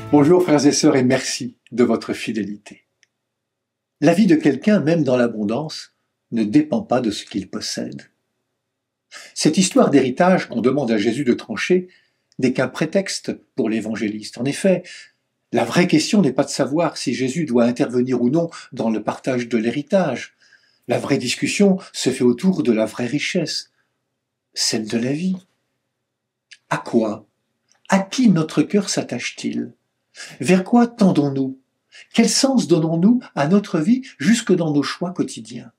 Bonjour frères et sœurs et merci de votre fidélité. La vie de quelqu'un, même dans l'abondance, ne dépend pas de ce qu'il possède. Cette histoire d'héritage qu'on demande à Jésus de trancher n'est qu'un prétexte pour l'évangéliste. En effet, la vraie question n'est pas de savoir si Jésus doit intervenir ou non dans le partage de l'héritage. La vraie discussion se fait autour de la vraie richesse, celle de la vie. À quoi? À qui notre cœur s'attache-t-il? Vers quoi tendons-nous? Quel sens donnons-nous à notre vie jusque dans nos choix quotidiens?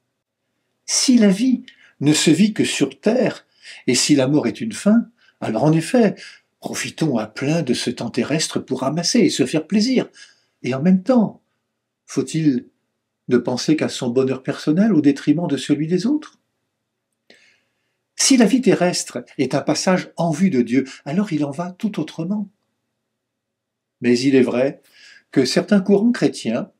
Si la vie ne se vit que sur terre, et si la mort est une fin, alors en effet, profitons à plein de ce temps terrestre pour ramasser et se faire plaisir. Et en même temps, faut-il ne penser qu'à son bonheur personnel au détriment de celui des autres? Si la vie terrestre est un passage en vue de Dieu, alors il en va tout autrement. Mais il est vrai que certains courants chrétiens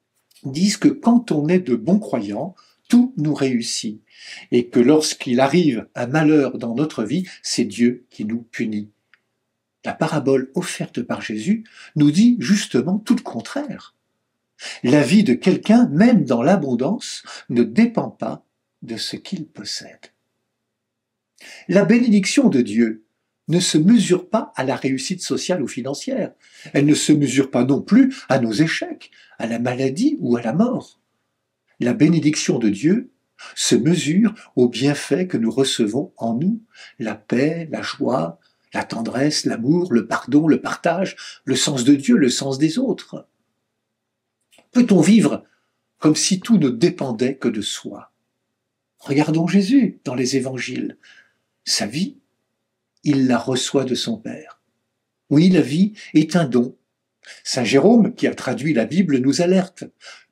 disent que quand on est de bons croyants, tout nous réussit, et que lorsqu'il arrive un malheur dans notre vie, c'est Dieu qui nous punit. La parabole offerte par Jésus nous dit justement tout le contraire. La vie de quelqu'un, même dans l'abondance, ne dépend pas de ce qu'il possède. La bénédiction de Dieu ne se mesure pas à la réussite sociale ou financière. Elle ne se mesure pas non plus à nos échecs, à la maladie ou à la mort. La bénédiction de Dieu se mesure aux bienfaits que nous recevons en nous, la paix, la joie, la tendresse, l'amour, le pardon, le partage, le sens de Dieu, le sens des autres. Peut-on vivre comme si tout ne dépendait que de soi? Regardons Jésus dans les évangiles. Sa vie, il la reçoit de son Père. Oui, la vie est un don. Saint Jérôme, qui a traduit la Bible, nous alerte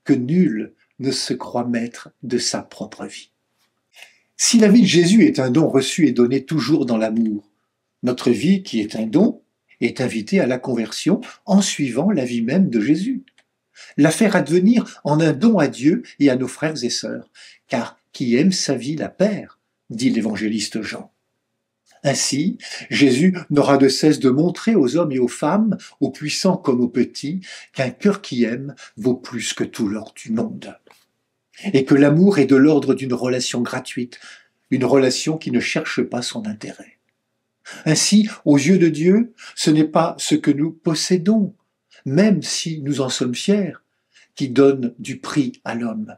que nul ne se croit maître de sa propre vie. Si la vie de Jésus est un don reçu et donné toujours dans l'amour, notre vie, qui est un don, est invitée à la conversion en suivant la vie même de Jésus. La faire advenir en un don à Dieu et à nos frères et sœurs, car qui aime sa vie la perd, dit l'évangéliste Jean. Ainsi, Jésus n'aura de cesse de montrer aux hommes et aux femmes, aux puissants comme aux petits, qu'un cœur qui aime vaut plus que tout l'or du monde. Et que l'amour est de l'ordre d'une relation gratuite, une relation qui ne cherche pas son intérêt. Ainsi, aux yeux de Dieu, ce n'est pas ce que nous possédons, même si nous en sommes fiers, qui donne du prix à l'homme.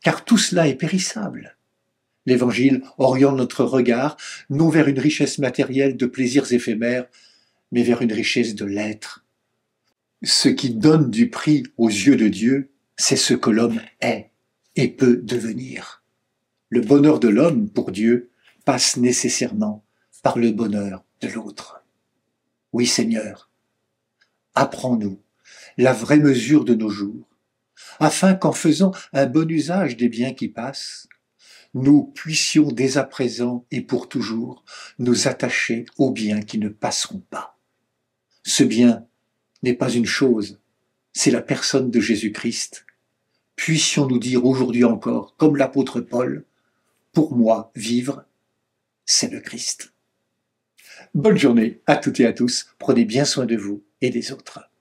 Car tout cela est périssable. L'Évangile oriente notre regard non vers une richesse matérielle de plaisirs éphémères, mais vers une richesse de l'être. Ce qui donne du prix aux yeux de Dieu, c'est ce que l'homme est et peut devenir. Le bonheur de l'homme, pour Dieu, passe nécessairement par le bonheur de l'autre. Oui, Seigneur, apprends-nous la vraie mesure de nos jours, afin qu'en faisant un bon usage des biens qui passent, nous puissions dès à présent et pour toujours nous attacher aux biens qui ne passeront pas. Ce bien n'est pas une chose, c'est la personne de Jésus-Christ. Puissions-nous dire aujourd'hui encore, comme l'apôtre Paul, pour moi, vivre, c'est le Christ. Bonne journée à toutes et à tous, prenez bien soin de vous et des autres.